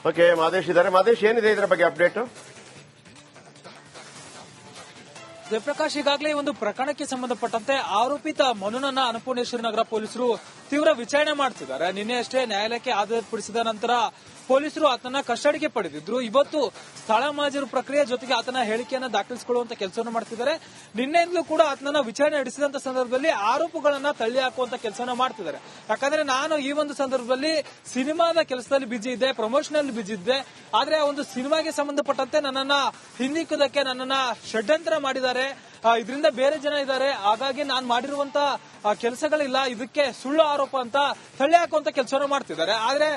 Okay, Madesh ಇದ್ದಾರೆ. ಮಾದೇಶ್, ಏನಿದೆ ಇದರ ಬಗ್ಗೆ ಅಪ್ಡೇಟ್? ಜಯಪ್ರಕಾಶ್, ಈಗಾಗಲೇ ಒಂದು ಪ್ರಕರಣಕ್ಕೆ ಸಂಬಂಧಪಟ್ಟಂತೆ ಆರೋಪಿತ ಮನುನನ್ನ ಅನ್ನಪೂರ್ಣೇಶ್ವರಿ ನಗರ ಪೊಲೀಸರು ತೀವ್ರ ವಿಚಾರಣೆ ಮಾಡ್ತಿದ್ದಾರೆ. ನಿನ್ನೆ ಅಷ್ಟೇ ನ್ಯಾಯಾಲಯಕ್ಕೆ ಹಾಜರುಪಡಿಸಿದ ನಂತರ ಪೊಲೀಸರು ಆತನ ಕಸ್ಟಡಿಗೆ ಪಡೆದಿದ್ರು. ಇವತ್ತು ಸ್ಥಳ ಮಹಾಜರು ಪ್ರಕ್ರಿಯೆ ಜೊತೆಗೆ ಆತನ ಹೇಳಿಕೆಯನ್ನು ದಾಖಲಿಸಿಕೊಳ್ಳುವಂತ ಕೆಲಸವನ್ನು ಮಾಡ್ತಿದ್ದಾರೆ. ನಿನ್ನೆಯಿಂದಲೂ ಕೂಡ ಆತನ ವಿಚಾರಣೆ ನಡೆಸಿದಂತ ಸಂದರ್ಭದಲ್ಲಿ ಆರೋಪಗಳನ್ನ ತಳ್ಳಿ ಹಾಕುವಂತ ಕೆಲಸವನ್ನು ಮಾಡ್ತಿದ್ದಾರೆ. ಯಾಕಂದ್ರೆ ನಾನು ಈ ಒಂದು ಸಂದರ್ಭದಲ್ಲಿ ಸಿನಿಮಾದ ಕೆಲಸದಲ್ಲಿ ಬಿಜಿ ಇದ್ದೆ, ಪ್ರಮೋಷನಲ್ ಬಿಜಿ ಇದ್ದೆ. ಆದ್ರೆ ಆ ಒಂದು ಸಿನಿಮಾಗೆ ಸಂಬಂಧಪಟ್ಟಂತೆ ನನ್ನನ್ನ ಹಿಂದಿಕ್ಕುದಕ್ಕೆ ನನ್ನನ್ನ ಷಡ್ಯಂತ್ರ ಮಾಡಿದ್ದಾರೆ. ಇದರಿಂದ ಬೇರೆ ಜನ ಇದ್ದಾರೆ, ಹಾಗಾಗಿ ನಾನು ಮಾಡಿರುವಂತ ಕೆಲಸಗಳಿಲ್ಲ, ಇದಕ್ಕೆ ಸುಳ್ಳು ಆರೋಪ ಅಂತ ತಳ್ಳಿ ಹಾಕುವಂತ ಕೆಲಸವನ್ನು ಮಾಡ್ತಿದ್ದಾರೆ. ಆದ್ರೆ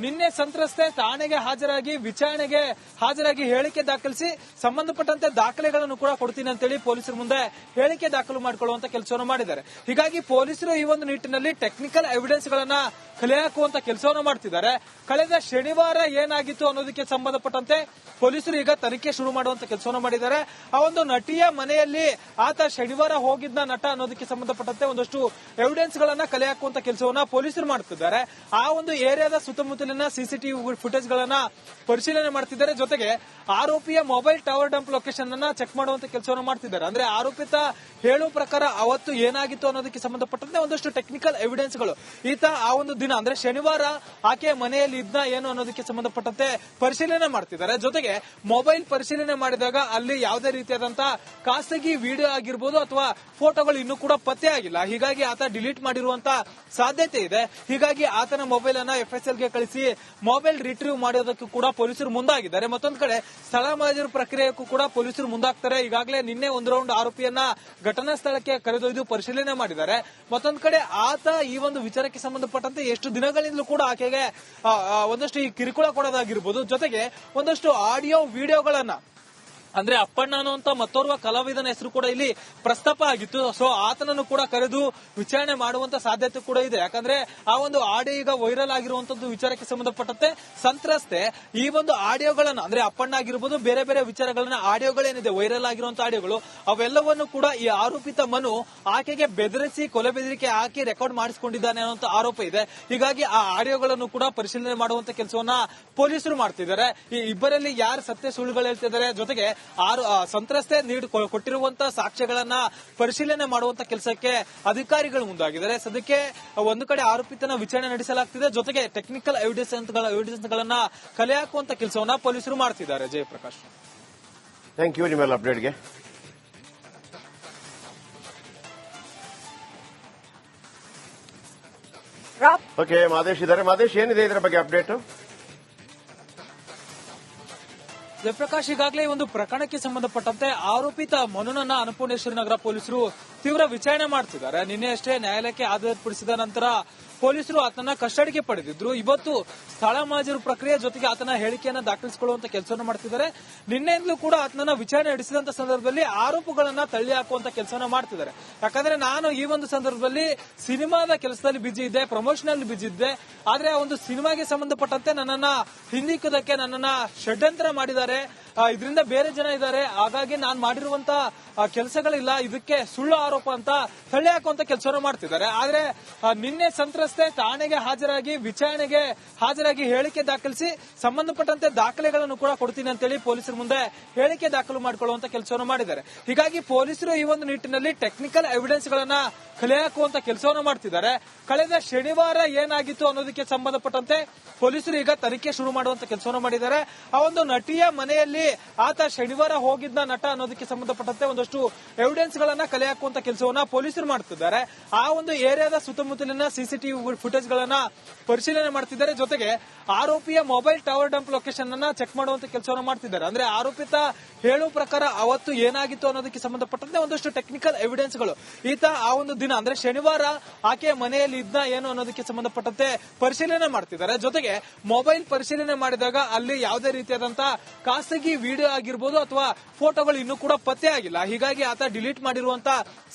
ನಿನ್ನೆ ಸಂತ್ರಸ್ತೆ ಠಾಣೆಗೆ ಹಾಜರಾಗಿ ವಿಚಾರಣೆಗೆ ಹಾಜರಾಗಿ ಹೇಳಿಕೆ ದಾಖಲಿಸಿ ಸಂಬಂಧಪಟ್ಟಂತೆ ದಾಖಲೆಗಳನ್ನು ಕೂಡ ಕೊಡ್ತೀನಿ ಅಂತೇಳಿ ಪೊಲೀಸರ ಮುಂದೆ ಹೇಳಿಕೆ ದಾಖಲು ಮಾಡಿಕೊಳ್ಳುವಂತ ಕೆಲಸವನ್ನು ಮಾಡಿದ್ದಾರೆ. ಹೀಗಾಗಿ ಪೊಲೀಸರು ಈ ಒಂದು ನಿಟ್ಟಿನಲ್ಲಿ ಟೆಕ್ನಿಕಲ್ ಎವಿಡೆನ್ಸ್ ಗಳನ್ನ ಕಲೆ ಹಾಕುವಂತ ಕೆಲಸವನ್ನು ಮಾಡ್ತಿದ್ದಾರೆ. ಕಳೆದ ಶನಿವಾರ ಏನಾಗಿತ್ತು ಅನ್ನೋದಕ್ಕೆ ಸಂಬಂಧಪಟ್ಟಂತೆ ಪೊಲೀಸರು ಈಗ ತನಿಖೆ ಶುರು ಮಾಡುವಂತ ಕೆಲಸವನ್ನು ಮಾಡಿದ್ದಾರೆ. ಆ ಒಂದು ನಟಿಯ ಮನೆಯಲ್ಲಿ ಆತ ಶನಿವಾರ ಹೋಗಿದ್ದ ನಟ ಅನ್ನೋದಕ್ಕೆ ಸಂಬಂಧಪಟ್ಟಂತೆ ಒಂದಷ್ಟು ಎವಿಡೆನ್ಸ್ ಗಳನ್ನ ಕಲೆ ಹಾಕುವಂತ ಕೆಲಸವನ್ನ ಪೊಲೀಸರು ಮಾಡ್ತಿದ್ದಾರೆ. ಆ ಒಂದು ಏರಿಯಾದ ಸುತ್ತಮುತ್ತಲಿನ ಸಿಸಿಟಿವಿ ಫುಟೇಜ್ ಗಳನ್ನ ಪರಿಶೀಲನೆ ಮಾಡ್ತಿದ್ದಾರೆ. ಜೊತೆಗೆ ಆರೋಪಿಯ ಮೊಬೈಲ್ ಟವರ್ ಡಂಪ್ ಲೊಕೇಶನ್ ಅನ್ನ ಚೆಕ್ ಮಾಡುವಂತ ಕೆಲಸವನ್ನು ಮಾಡ್ತಿದ್ದಾರೆ. ಅಂದ್ರೆ ಆರೋಪಿತ ಹೇಳುವ ಪ್ರಕಾರ ಅವತ್ತು ಏನಾಗಿತ್ತು ಅನ್ನೋದಕ್ಕೆ ಸಂಬಂಧಪಟ್ಟಂತೆ ಒಂದಷ್ಟು ಟೆಕ್ನಿಕಲ್ ಎವಿಡೆನ್ಸ್ ಗಳು ಈತ ಆ ಒಂದು ದಿನ ಅಂದ್ರೆ ಶನಿವಾರ ಆಕೆಯ ಮನೆಯಲ್ಲಿ ಇದ್ದ ಏನು ಅನ್ನೋದಕ್ಕೆ ಸಂಬಂಧಪಟ್ಟಂತೆ ಪರಿಶೀಲನೆ ಮಾಡ್ತಿದ್ದಾರೆ. ಜೊತೆಗೆ ಮೊಬೈಲ್ ಪರಿಶೀಲನೆ ಮಾಡಿದಾಗ ಅಲ್ಲಿ ಯಾವುದೇ ರೀತಿಯಾದಂತಹ ಖಾಸಗಿ ವಿಡಿಯೋ ಆಗಿರ್ಬೋದು ಅಥವಾ ಫೋಟೋಗಳು ಇನ್ನೂ ಕೂಡ ಪತ್ತೆ ಆಗಿಲ್ಲ. ಹೀಗಾಗಿ ಆತ ಡಿಲೀಟ್ ಮಾಡಿರುವಂತ ಸಾಧ್ಯತೆ ಇದೆ. ಹೀಗಾಗಿ ಆತನ ಮೊಬೈಲ್ ಅನ್ನ FSL ಗೆ ಕಳಿಸಿ ಮೊಬೈಲ್ ರಿಟ್ರೀವ್ ಮಾಡೋದಕ್ಕೂ ಕೂಡ ಪೊಲೀಸರು ಮುಂದಾಗಿದ್ದಾರೆ. ಮತ್ತೊಂದು ಕಡೆ ಸ್ಥಳ ಮಹಾಜರು ಪ್ರಕ್ರಿಯೆಗೂ ಕೂಡ ಪೊಲೀಸರು ಮುಂದಾಗ್ತಾರೆ. ಈಗಾಗಲೇ ನಿನ್ನೆ ಒಂದು ರೌಂಡ್ ಆರೋಪಿಯನ್ನ ಘಟನಾ ಸ್ಥಳಕ್ಕೆ ಕರೆದೊಯ್ದು ಪರಿಶೀಲನೆ ಮಾಡಿದ್ದಾರೆ. ಮತ್ತೊಂದು ಕಡೆ ಆತ ಈ ಒಂದು ವಿಚಾರಕ್ಕೆ ಸಂಬಂಧಪಟ್ಟಂತೆ ಎಷ್ಟು ದಿನಗಳಿಂದಲೂ ಕೂಡ ಆಕೆಗೆ ಒಂದಷ್ಟು ಈ ಕಿರುಕುಳ ಕೊಡೋದಾಗಿರ್ಬೋದು, ಜೊತೆಗೆ ಒಂದಷ್ಟು ಆಡಿಯೋ ವಿಡಿಯೋಗಳನ್ನ ಅಂದ್ರೆ ಅಪ್ಪಣ್ಣ ಅನ್ನುವಂತ ಮತ್ತೋರ್ವ ಕಲಾವಿದನ ಹೆಸರು ಕೂಡ ಇಲ್ಲಿ ಪ್ರಸ್ತಾಪ ಆಗಿತ್ತು. ಸೊ ಆತನನ್ನು ಕೂಡ ಕರೆದು ವಿಚಾರಣೆ ಮಾಡುವಂತ ಸಾಧ್ಯತೆ ಕೂಡ ಇದೆ. ಯಾಕಂದ್ರೆ ಆ ಒಂದು ಆಡಿಯೋ ಈಗ ವೈರಲ್ ಆಗಿರುವಂತದ್ದು ವಿಚಾರಕ್ಕೆ ಸಂಬಂಧಪಟ್ಟಂತೆ ಸಂತ್ರಸ್ತೆ ಈ ಒಂದು ಆಡಿಯೋಗಳನ್ನ ಅಂದ್ರೆ ಅಪ್ಪಣ್ಣ ಆಗಿರ್ಬೋದು, ಬೇರೆ ಬೇರೆ ವಿಚಾರಗಳನ್ನ ಆಡಿಯೋಗಳೇನಿದೆ ವೈರಲ್ ಆಗಿರುವಂತ ಆಡಿಯೋಗಳು ಅವೆಲ್ಲವನ್ನು ಕೂಡ ಈ ಆರೋಪಿತ ಮನು ಆಕೆಗೆ ಬೆದರಿಸಿ ಕೊಲೆ ಬೆದರಿಕೆ ಹಾಕಿ ರೆಕಾರ್ಡ್ ಮಾಡಿಸಿಕೊಂಡಿದ್ದಾನೆ ಅನ್ನುವಂತ ಆರೋಪ ಇದೆ. ಹೀಗಾಗಿ ಆ ಆಡಿಯೋಗಳನ್ನು ಕೂಡ ಪರಿಶೀಲನೆ ಮಾಡುವಂತ ಕೆಲಸವನ್ನ ಪೊಲೀಸರು ಮಾಡ್ತಿದ್ದಾರೆ. ಈ ಇಬ್ಬರಲ್ಲಿ ಯಾರು ಸತ್ಯ ಸುಳ್ಳುಗಳು ಹೇಳ್ತಿದ್ದಾರೆ, ಜೊತೆಗೆ ಸಂತ್ರಸ್ತೆ ಕೊಟ್ಟಿರುವಂತಹ ಸಾಕ್ಷ್ಯಗಳನ್ನ ಪರಿಶೀಲನೆ ಮಾಡುವಂತ ಕೆಲಸಕ್ಕೆ ಅಧಿಕಾರಿಗಳು ಮುಂದಾಗಿದ್ದಾರೆ. ಸದ್ಯಕ್ಕೆ ಒಂದು ಕಡೆ ಆರೋಪಿತನ ವಿಚಾರಣೆ ನಡೆಸಲಾಗ್ತಿದೆ, ಜೊತೆಗೆ ಟೆಕ್ನಿಕಲ್ ಎವಿಡೆನ್ಸ್ ಗಳನ್ನ ಕಲೆ ಹಾಕುವಂತ ಕೆಲಸವನ್ನ ಪೊಲೀಸರು ಮಾಡ್ತಿದ್ದಾರೆ. ಜಯಪ್ರಕಾಶ್, ಥ್ಯಾಂಕ್ ಯು ನಿಮ್ಮೆಲ್ಲ ಅಪ್ಡೇಟ್ಗೆ. ಓಕೆ, ಮಾದೇಶ್ ಇದ್ದಾರೆ. ಮಾದೇಶ್, ಏನಿದೆ ಇದರ ಬಗ್ಗೆ ಅಪ್ಡೇಟ್? ಜಯಪ್ರಕಾಶ್, ಈಗಾಗಲೇ ಒಂದು ಪ್ರಕರಣಕ್ಕೆ ಸಂಬಂಧಪಟ್ಟಂತೆ ಆರೋಪಿತ ಮನುನನ್ನ ಅನ್ನಪೂರ್ಣೇಶ್ವರಿ ನಗರ ಪೊಲೀಸರು ತೀವ್ರ ವಿಚಾರಣೆ ಮಾಡ್ತಿದ್ದಾರೆ. ನಿನ್ನೆ ಅಷ್ಟೇ ನ್ಯಾಯಾಲಯಕ್ಕೆ ಹಾಜರುಪಡಿಸಿದ ನಂತರ ಪೊಲೀಸರು ಆತನ ಕಸ್ಟಡಿಗೆ ಪಡೆದಿದ್ರು. ಇವತ್ತು ಸ್ಥಳ ಮಹಾಜರು ಪ್ರಕ್ರಿಯೆ ಜೊತೆಗೆ ಆತನ ಹೇಳಿಕೆಯನ್ನು ದಾಖಲಿಸಿಕೊಳ್ಳುವಂತ ಕೆಲಸವನ್ನು ಮಾಡ್ತಿದ್ದಾರೆ. ನಿನ್ನೆಯಿಂದಲೂ ಕೂಡ ಆತನ ವಿಚಾರಣೆ ನಡೆಸಿದಂತ ಸಂದರ್ಭದಲ್ಲಿ ಆರೋಪಗಳನ್ನ ತಳ್ಳಿ ಹಾಕುವಂತ ಕೆಲಸವನ್ನು ಮಾಡ್ತಿದ್ದಾರೆ. ಯಾಕಂದ್ರೆ ನಾನು ಈ ಒಂದು ಸಂದರ್ಭದಲ್ಲಿ ಸಿನಿಮಾದ ಕೆಲಸದಲ್ಲಿ ಬಿಜಿ ಇದ್ದೆ, ಪ್ರಮೋಷನಲ್ ಬಿಜಿ ಇದ್ದೆ. ಆದ್ರೆ ಆ ಒಂದು ಸಿನಿಮಾಗೆ ಸಂಬಂಧಪಟ್ಟಂತೆ ನನ್ನನ್ನ ಹಿಂದಿಕ್ಕುದಕ್ಕೆ ನನ್ನನ್ನ ಷಡ್ಯಂತ್ರ ಮಾಡಿದ್ದಾರೆ, ಇದರಿಂದ ಬೇರೆ ಜನ ಇದ್ದಾರೆ, ಹಾಗಾಗಿ ನಾನು ಮಾಡಿರುವಂತ ಕೆಲಸಗಳಿಲ್ಲ, ಇದಕ್ಕೆ ಸುಳ್ಳು ಆರೋಪ ಅಂತ ತಳ್ಳಿ ಹಾಕುವಂತ ಕೆಲಸವನ್ನು ಮಾಡ್ತಿದ್ದಾರೆ. ಆದ್ರೆ ನಿನ್ನೆ ಸಂತ್ರಸ್ತೆ ಠಾಣೆಗೆ ಹಾಜರಾಗಿ ವಿಚಾರಣೆಗೆ ಹಾಜರಾಗಿ ಹೇಳಿಕೆ ದಾಖಲಿಸಿ ಸಂಬಂಧಪಟ್ಟಂತೆ ದಾಖಲೆಗಳನ್ನು ಕೂಡ ಕೊಡ್ತೀನಿ ಅಂತೇಳಿ ಪೊಲೀಸರ ಮುಂದೆ ಹೇಳಿಕೆ ದಾಖಲು ಮಾಡಿಕೊಳ್ಳುವಂತ ಕೆಲಸವನ್ನು ಮಾಡಿದ್ದಾರೆ. ಹೀಗಾಗಿ ಪೊಲೀಸರು ಈ ಒಂದು ನಿಟ್ಟಿನಲ್ಲಿ ಟೆಕ್ನಿಕಲ್ ಎವಿಡೆನ್ಸ್ ಗಳನ್ನ ಕಲೆ ಹಾಕುವಂತ ಕೆಲಸವನ್ನು ಮಾಡ್ತಿದ್ದಾರೆ. ಕಳೆದ ಶನಿವಾರ ಏನಾಗಿತ್ತು ಅನ್ನೋದಕ್ಕೆ ಸಂಬಂಧಪಟ್ಟಂತೆ ಪೊಲೀಸರು ಈಗ ತನಿಖೆ ಶುರು ಮಾಡುವಂತ ಕೆಲಸವನ್ನು ಮಾಡಿದ್ದಾರೆ. ಆ ಒಂದು ನಟಿಯ ಮನೆಯಲ್ಲಿ ಆತ ಶನಿವಾರ ಹೋಗಿದ್ದ ನಟ ಅನ್ನೋದಕ್ಕೆ ಸಂಬಂಧಪಟ್ಟಂತೆ ಒಂದಷ್ಟು ಎವಿಡೆನ್ಸ್ ಗಳನ್ನ ಕಲೆ ಹಾಕುವಂತ ಕೆಲಸವನ್ನ ಪೊಲೀಸರು ಮಾಡ್ತಿದ್ದಾರೆ. ಆ ಒಂದು ಏರಿಯಾದ ಸುತ್ತಮುತ್ತಲಿನ ಸಿಸಿಟಿವಿ ಫುಟೇಜ್ ಗಳನ್ನ ಪರಿಶೀಲನೆ ಮಾಡ್ತಿದ್ದಾರೆ. ಜೊತೆಗೆ ಆರೋಪಿಯ ಮೊಬೈಲ್ ಟವರ್ ಡಂಪ್ ಲೊಕೇಶನ್ ಅನ್ನ ಚೆಕ್ ಮಾಡುವಂತ ಕೆಲಸವನ್ನು ಮಾಡ್ತಿದ್ದಾರೆ. ಅಂದ್ರೆ ಆರೋಪಿತ ಹೇಳುವ ಪ್ರಕಾರ ಅವತ್ತು ಏನಾಗಿತ್ತು ಅನ್ನೋದಕ್ಕೆ ಸಂಬಂಧಪಟ್ಟಂತೆ ಒಂದಷ್ಟು ಟೆಕ್ನಿಕಲ್ ಎವಿಡೆನ್ಸ್ ಗಳು ಈತ ಆ ಒಂದು ದಿನ ಅಂದ್ರೆ ಶನಿವಾರ ಆಕೆಯ ಮನೆಯಲ್ಲಿ ಇದ್ದ ಏನು ಅನ್ನೋದಕ್ಕೆ ಸಂಬಂಧಪಟ್ಟಂತೆ ಪರಿಶೀಲನೆ ಮಾಡ್ತಿದ್ದಾರೆ. ಜೊತೆಗೆ ಮೊಬೈಲ್ ಪರಿಶೀಲನೆ ಮಾಡಿದಾಗ ಅಲ್ಲಿ ಯಾವುದೇ ರೀತಿಯಾದಂತಹ ಖಾಸಗಿ ವಿಡಿಯೋ ಆಗಿರ್ಬೋದು ಅಥವಾ ಫೋಟೋಗಳು ಇನ್ನೂ ಕೂಡ ಪತ್ತೆ ಆಗಿಲ್ಲ. ಹೀಗಾಗಿ ಆತ ಡಿಲೀಟ್ ಮಾಡಿರುವಂತ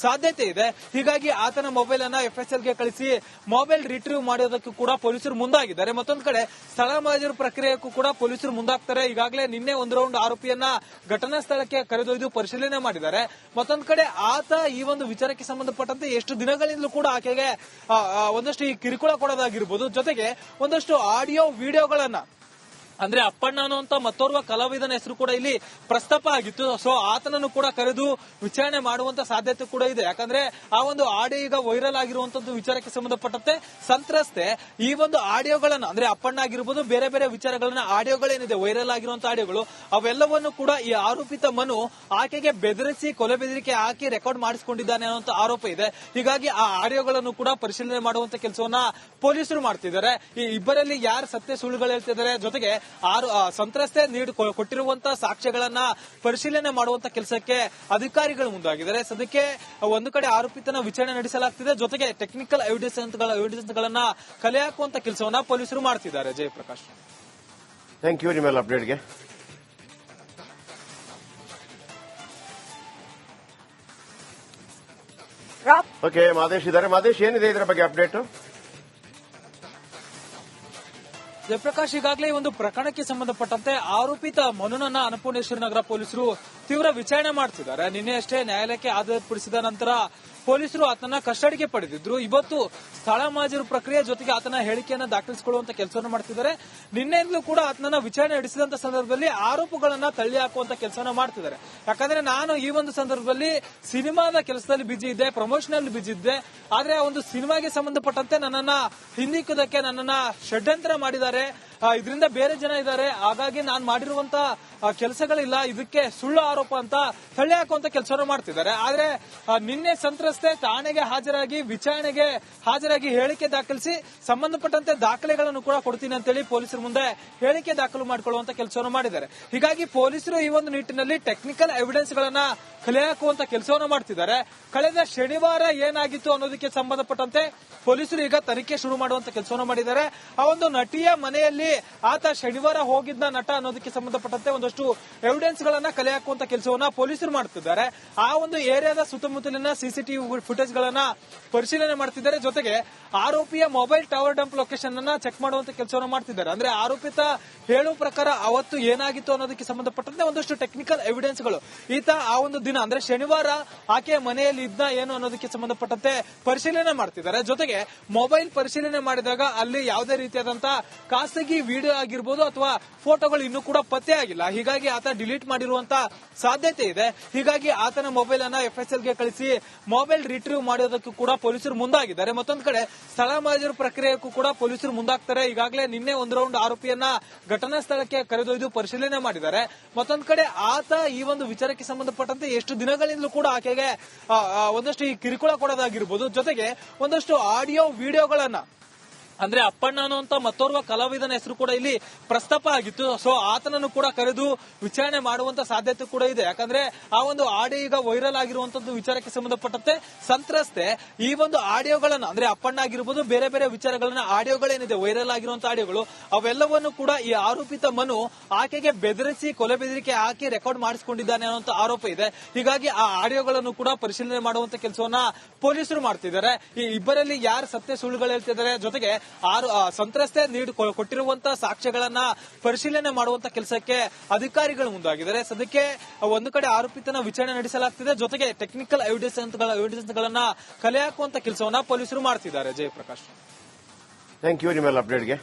ಸಾಧ್ಯತೆ ಇದೆ. ಹೀಗಾಗಿ ಆತನ ಮೊಬೈಲ್ ಅನ್ನ FSL ಗೆ ಕಳಿಸಿ ಮೊಬೈಲ್ ರಿಟ್ರೀವ್ ಮಾಡೋದಕ್ಕೂ ಕೂಡ ಪೊಲೀಸರು ಮುಂದಾಗಿದ್ದಾರೆ. ಮತ್ತೊಂದು ಕಡೆ ಸ್ಥಳ ಮಹಾಜರು ಪ್ರಕ್ರಿಯೆಗೂ ಕೂಡ ಪೊಲೀಸರು ಮುಂದಾಗ್ತಾರೆ. ಈಗಾಗಲೇ ನಿನ್ನೆ ಒಂದು ರೌಂಡ್ ಆರೋಪಿಯನ್ನ ಘಟನಾ ಸ್ಥಳಕ್ಕೆ ಕರೆದೊಯ್ದು ಪರಿಶೀಲನೆ ಮಾಡಿದ್ದಾರೆ. ಮತ್ತೊಂದು ಕಡೆ ಆತ ಈ ಒಂದು ವಿಚಾರಕ್ಕೆ ಸಂಬಂಧಪಟ್ಟಂತೆ ಎಷ್ಟು ದಿನಗಳಿಂದಲೂ ಕೂಡ ಆಕೆಗೆ ಒಂದಷ್ಟು ಈ ಕಿರುಕುಳ ಕೊಡೋದಾಗಿರ್ಬೋದು, ಜೊತೆಗೆ ಒಂದಷ್ಟು ಆಡಿಯೋ ವಿಡಿಯೋಗಳನ್ನ ಅಂದ್ರೆ ಅಪ್ಪಣ್ಣ ಅನ್ನುವಂತ ಮತ್ತೋರ್ವ ಕಲಾವಿದನ ಹೆಸರು ಕೂಡ ಇಲ್ಲಿ ಪ್ರಸ್ತಾಪ ಆಗಿತ್ತು. ಸೊ ಆತನನ್ನು ಕೂಡ ಕರೆದು ವಿಚಾರಣೆ ಮಾಡುವಂತ ಸಾಧ್ಯತೆ ಕೂಡ ಇದೆ. ಯಾಕಂದ್ರೆ ಆ ಒಂದು ಆಡಿಯೋ ಈಗ ವೈರಲ್ ಆಗಿರುವಂತದ್ದು ವಿಚಾರಕ್ಕೆ ಸಂಬಂಧಪಟ್ಟಂತೆ ಸಂತ್ರಸ್ತೆ ಈ ಒಂದು ಆಡಿಯೋಗಳನ್ನ ಅಂದ್ರೆ ಅಪ್ಪಣ್ಣ ಆಗಿರ್ಬೋದು ಬೇರೆ ಬೇರೆ ವಿಚಾರಗಳನ್ನ ಆಡಿಯೋಗಳೇನಿದೆ ವೈರಲ್ ಆಗಿರುವಂತ ಆಡಿಯೋಗಳು ಅವೆಲ್ಲವನ್ನು ಕೂಡ ಈ ಆರೋಪಿತ ಮನು ಆಕೆಗೆ ಬೆದರಿಸಿ ಕೊಲೆ ಬೆದರಿಕೆ ಹಾಕಿ ರೆಕಾರ್ಡ್ ಮಾಡಿಸಿಕೊಂಡಿದ್ದಾನೆ ಅನ್ನುವಂತ ಆರೋಪ ಇದೆ. ಹೀಗಾಗಿ ಆ ಆಡಿಯೋಗಳನ್ನು ಕೂಡ ಪರಿಶೀಲನೆ ಮಾಡುವಂತ ಕೆಲಸವನ್ನ ಪೊಲೀಸರು ಮಾಡ್ತಿದ್ದಾರೆ. ಈ ಇಬ್ಬರಲ್ಲಿ ಯಾರು ಸತ್ಯ ಸುಳ್ಳುಗಳು ಹೇಳ್ತಿದ್ದಾರೆ, ಜೊತೆಗೆ ಸಂತ್ರಸ್ತೆ ಕೊಟ್ಟಿರುವಂತಹ ಸಾಕ್ಷ್ಯಗಳನ್ನ ಪರಿಶೀಲನೆ ಮಾಡುವಂತ ಕೆಲಸಕ್ಕೆ ಅಧಿಕಾರಿಗಳು ಮುಂದಾಗಿದ್ದಾರೆ. ಸದ್ಯಕ್ಕೆ ಒಂದು ಕಡೆ ಆರೋಪಿತನ ವಿಚಾರಣೆ ನಡೆಸಲಾಗ್ತಿದೆ, ಜೊತೆಗೆ ಟೆಕ್ನಿಕಲ್ ಎವಿಡೆನ್ಸ್ ಗಳನ್ನ ಕಲೆ ಹಾಕುವಂತ ಕೆಲಸವನ್ನ ಪೊಲೀಸರು ಮಾಡ್ತಿದ್ದಾರೆ. ಜಯಪ್ರಕಾಶ್, ಥ್ಯಾಂಕ್ ಯು ನಿಮ್ಮೆಲ್ಲ ಅಪ್ಡೇಟ್ಗೆ. ಓಕೆ, ಮಾದೇಶ್ ಇದ್ದಾರೆ. ಮಾದೇಶ್, ಏನಿದೆ ಇದರ ಬಗ್ಗೆ ಅಪ್ಡೇಟ್? ಜಯಪ್ರಕಾಶ್, ಈಗಾಗಲೇ ಒಂದು ಪ್ರಕರಣಕ್ಕೆ ಸಂಬಂಧಪಟ್ಟಂತೆ ಆರೋಪಿತ ಮನುನನ್ನ ಅನ್ನಪೂರ್ಣೇಶ್ವರಿ ನಗರ ಪೊಲೀಸರು ತೀವ್ರ ವಿಚಾರಣೆ ಮಾಡ್ತಿದ್ದಾರೆ. ನಿನ್ನೆಯಷ್ಟೇ ನ್ಯಾಯಾಲಯಕ್ಕೆ ಹಾಜರುಪಡಿಸಿದ ನಂತರ ಪೊಲೀಸರು ಆತನ ಕಸ್ಟಡಿಗೆ ಪಡೆದಿದ್ರು. ಇವತ್ತು ಸ್ಥಳ ಮಾಜರು ಪ್ರಕ್ರಿಯೆ ಜೊತೆಗೆ ಆತನ ಹೇಳಿಕೆಯನ್ನ ದಾಖಲಿಸಿಕೊಳ್ಳುವಂತ ಕೆಲಸವನ್ನು ಮಾಡ್ತಿದ್ದಾರೆ. ನಿನ್ನೆಯಿಂದಲೂ ಕೂಡ ಆತನ ವಿಚಾರಣೆ ನಡೆಸಿದಂತ ಸಂದರ್ಭದಲ್ಲಿ ಆರೋಪಗಳನ್ನ ತಳ್ಳಿ ಹಾಕುವಂತ ಕೆಲಸವನ್ನ ಮಾಡ್ತಿದ್ದಾರೆ. ಯಾಕಂದ್ರೆ ನಾನು ಈ ಒಂದು ಸಂದರ್ಭದಲ್ಲಿ ಸಿನಿಮಾದ ಕೆಲಸದಲ್ಲಿ ಬಿಜಿ ಇದ್ದೆ, ಪ್ರಮೋಷನಲ್ ಬಿಜಿ ಇದ್ದೆ. ಆದ್ರೆ ಆ ಒಂದು ಸಿನಿಮಾಗೆ ಸಂಬಂಧಪಟ್ಟಂತೆ ನನ್ನನ್ನ ಹಿಂದಿಕ್ಕುದಕ್ಕೆ ನನ್ನನ್ನ ಷಡ್ಯಂತ್ರ ಮಾಡಿದ್ದಾರೆ, ಇದರಿಂದ ಬೇರೆ ಜನ ಇದ್ದಾರೆ, ಹಾಗಾಗಿ ನಾನು ಮಾಡಿರುವಂತ ಕೆಲಸಗಳಿಲ್ಲ, ಇದಕ್ಕೆ ಸುಳ್ಳು ಆರೋಪ ಅಂತ ತಳ್ಳಿ ಹಾಕುವಂತ ಕೆಲಸವನ್ನು ಮಾಡ್ತಿದ್ದಾರೆ. ಆದ್ರೆ ನಿನ್ನೆ ಸಂತ್ರಸ್ತೆ ಠಾಣೆಗೆ ಹಾಜರಾಗಿ ವಿಚಾರಣೆಗೆ ಹಾಜರಾಗಿ ಹೇಳಿಕೆ ದಾಖಲಿಸಿ ಸಂಬಂಧಪಟ್ಟಂತೆ ದಾಖಲೆಗಳನ್ನು ಕೂಡ ಕೊಡ್ತೀನಿ ಅಂತೇಳಿ ಪೊಲೀಸರ ಮುಂದೆ ಹೇಳಿಕೆ ದಾಖಲು ಮಾಡಿಕೊಳ್ಳುವಂತ ಕೆಲಸವನ್ನು ಮಾಡಿದ್ದಾರೆ. ಹೀಗಾಗಿ ಪೊಲೀಸರು ಈ ಒಂದು ನಿಟ್ಟಿನಲ್ಲಿ ಟೆಕ್ನಿಕಲ್ ಎವಿಡೆನ್ಸ್ ಗಳನ್ನ ಕಲೆ ಹಾಕುವಂತ ಕೆಲಸವನ್ನು ಮಾಡ್ತಿದ್ದಾರೆ. ಕಳೆದ ಶನಿವಾರ ಏನಾಗಿತ್ತು ಅನ್ನೋದಕ್ಕೆ ಸಂಬಂಧಪಟ್ಟಂತೆ ಪೊಲೀಸರು ಈಗ ತನಿಖೆ ಶುರು ಮಾಡುವಂತ ಕೆಲಸವನ್ನು ಮಾಡಿದ್ದಾರೆ. ಆ ಒಂದು ನಟಿಯ ಮನೆಯಲ್ಲಿ ಆತ ಶನಿವಾರ ಹೋಗಿದ್ದ ನಟ ಅನ್ನೋದಕ್ಕೆ ಸಂಬಂಧಪಟ್ಟಂತೆ ಒಂದಷ್ಟು ಎವಿಡೆನ್ಸ್ ಗಳನ್ನ ಕಲೆ ಹಾಕುವಂತ ಕೆಲಸವನ್ನ ಪೊಲೀಸರು ಮಾಡ್ತಿದ್ದಾರೆ. ಆ ಒಂದು ಏರಿಯಾದ ಸುತ್ತಮುತ್ತಲಿನ ಸಿಸಿಟಿವಿ ಫುಟೇಜ್ ಗಳನ್ನ ಪರಿಶೀಲನೆ ಮಾಡ್ತಿದ್ದಾರೆ. ಜೊತೆಗೆ ಆರೋಪಿಯ ಮೊಬೈಲ್ ಟವರ್ ಡಂಪ್ ಲೊಕೇಶನ್ ಅನ್ನ ಚೆಕ್ ಮಾಡುವಂತ ಕೆಲಸವನ್ನು ಮಾಡ್ತಿದ್ದಾರೆ. ಅಂದ್ರೆ ಆರೋಪಿತ ಹೇಳುವ ಪ್ರಕಾರ ಅವತ್ತು ಏನಾಗಿತ್ತು ಅನ್ನೋದಕ್ಕೆ ಸಂಬಂಧಪಟ್ಟಂತೆ ಒಂದಷ್ಟು ಟೆಕ್ನಿಕಲ್ ಎವಿಡೆನ್ಸ್ ಗಳು ಈತ ಆ ಒಂದು ದಿನ ಅಂದ್ರೆ ಶನಿವಾರ ಆಕೆಯ ಮನೆಯಲ್ಲಿ ಇದ್ದ ಏನು ಅನ್ನೋದಕ್ಕೆ ಸಂಬಂಧಪಟ್ಟಂತೆ ಪರಿಶೀಲನೆ ಮಾಡ್ತಿದ್ದಾರೆ. ಜೊತೆಗೆ ಮೊಬೈಲ್ ಪರಿಶೀಲನೆ ಮಾಡಿದಾಗ ಅಲ್ಲಿ ಯಾವುದೇ ರೀತಿಯಾದಂತಹ ಖಾಸಗಿ ವಿಡಿಯೋ ಆಗಿರ್ಬೋದು ಅಥವಾ ಫೋಟೋಗಳು ಇನ್ನೂ ಕೂಡ ಪತ್ತೆ ಆಗಿಲ್ಲ. ಹೀಗಾಗಿ ಆತ ಡಿಲೀಟ್ ಮಾಡಿರುವಂತ ಸಾಧ್ಯತೆ ಇದೆ. ಹೀಗಾಗಿ ಆತನ ಮೊಬೈಲ್ ಅನ್ನ FSL ಗೆ ಕಳಿಸಿ ಮೊಬೈಲ್ ರಿಟ್ರೀವ್ ಮಾಡೋದಕ್ಕೂ ಕೂಡ ಪೊಲೀಸರು ಮುಂದಾಗಿದ್ದಾರೆ. ಮತ್ತೊಂದು ಕಡೆ ಸ್ಥಳ ಮಾಜರು ಪ್ರಕ್ರಿಯೆಗೂ ಕೂಡ ಪೊಲೀಸರು ಮುಂದಾಗ್ತಾರೆ. ಈಗಾಗಲೇ ನಿನ್ನೆ ಒಂದು ರೌಂಡ್ ಆರೋಪಿಯನ್ನ ಘಟನಾ ಸ್ಥಳಕ್ಕೆ ಕರೆದೊಯ್ದು ಪರಿಶೀಲನೆ ಮಾಡಿದ್ದಾರೆ. ಮತ್ತೊಂದು ಕಡೆ ಆತ ಈ ಒಂದು ವಿಚಾರಕ್ಕೆ ಸಂಬಂಧಪಟ್ಟಂತೆ ಎಷ್ಟು ದಿನಗಳಿಂದಲೂ ಕೂಡ ಆಕೆಗೆ ಒಂದಷ್ಟು ಈ ಕಿರುಕುಳ ಕೊಡೋದಾಗಿರ್ಬೋದು, ಜೊತೆಗೆ ಒಂದಷ್ಟು ಆಡಿಯೋ ವಿಡಿಯೋಗಳನ್ನ ಅಂದ್ರೆ ಅಪ್ಪಣ್ಣ ಅನ್ನುವಂತ ಮತ್ತೋರ್ವ ಕಲಾವಿದನ ಹೆಸರು ಕೂಡ ಇಲ್ಲಿ ಪ್ರಸ್ತಾಪ ಆಗಿತ್ತು. ಸೊ ಆತನನ್ನು ಕೂಡ ಕರೆದು ವಿಚಾರಣೆ ಮಾಡುವಂತ ಸಾಧ್ಯತೆ ಕೂಡ ಇದೆ. ಯಾಕಂದ್ರೆ ಆ ಒಂದು ಆಡಿಯೋ ಈಗ ವೈರಲ್ ಆಗಿರುವಂತದ್ದು ವಿಚಾರಕ್ಕೆ ಸಂಬಂಧಪಟ್ಟಂತೆ ಸಂತ್ರಸ್ತೆ ಈ ಒಂದು ಆಡಿಯೋಗಳನ್ನ ಅಂದ್ರೆ ಅಪ್ಪಣ್ಣ ಆಗಿರ್ಬೋದು ಬೇರೆ ಬೇರೆ ವಿಚಾರಗಳನ್ನ ಆಡಿಯೋಗಳೇನಿದೆ ವೈರಲ್ ಆಗಿರುವಂತ ಆಡಿಯೋಗಳು ಅವೆಲ್ಲವನ್ನು ಕೂಡ ಈ ಆರೋಪಿತ ಮನು ಆಕೆಗೆ ಬೆದರಿಸಿ ಕೊಲೆ ಬೆದರಿಕೆ ಹಾಕಿ ರೆಕಾರ್ಡ್ ಮಾಡಿಸಿಕೊಂಡಿದ್ದಾನೆ ಅನ್ನುವಂತ ಆರೋಪ ಇದೆ. ಹೀಗಾಗಿ ಆ ಆಡಿಯೋಗಳನ್ನು ಕೂಡ ಪರಿಶೀಲನೆ ಮಾಡುವಂತ ಕೆಲಸವನ್ನ ಪೊಲೀಸರು ಮಾಡ್ತಿದ್ದಾರೆ. ಈ ಇಬ್ಬರಲ್ಲಿ ಯಾರು ಸತ್ಯ ಸುಳ್ಳುಗಳು ಹೇಳ್ತಿದ್ದಾರೆ, ಜೊತೆಗೆ ಸಂತ್ರಸ್ತೆ ಕೊಟ್ಟಿರುವಂತಹ ಸಾಕ್ಷ್ಯಗಳನ್ನ ಪರಿಶೀಲನೆ ಮಾಡುವಂತ ಕೆಲಸಕ್ಕೆ ಅಧಿಕಾರಿಗಳು ಮುಂದಾಗಿದ್ದಾರೆ. ಸದ್ಯಕ್ಕೆ ಒಂದು ಕಡೆ ಆರೋಪಿತನ ವಿಚಾರಣೆ ನಡೆಸಲಾಗ್ತಿದೆ, ಜೊತೆಗೆ ಟೆಕ್ನಿಕಲ್ ಎವಿಡೆನ್ಸ್ ಗಳನ್ನ ಕಲೆ ಹಾಕುವಂತ ಕೆಲಸವನ್ನ ಪೊಲೀಸರು ಮಾಡ್ತಿದ್ದಾರೆ. ಜಯಪ್ರಕಾಶ್, ಥ್ಯಾಂಕ್ ಯು ನಿಮ್ಮೆಲ್ಲ ಅಪ್ಡೇಟ್ಗೆ.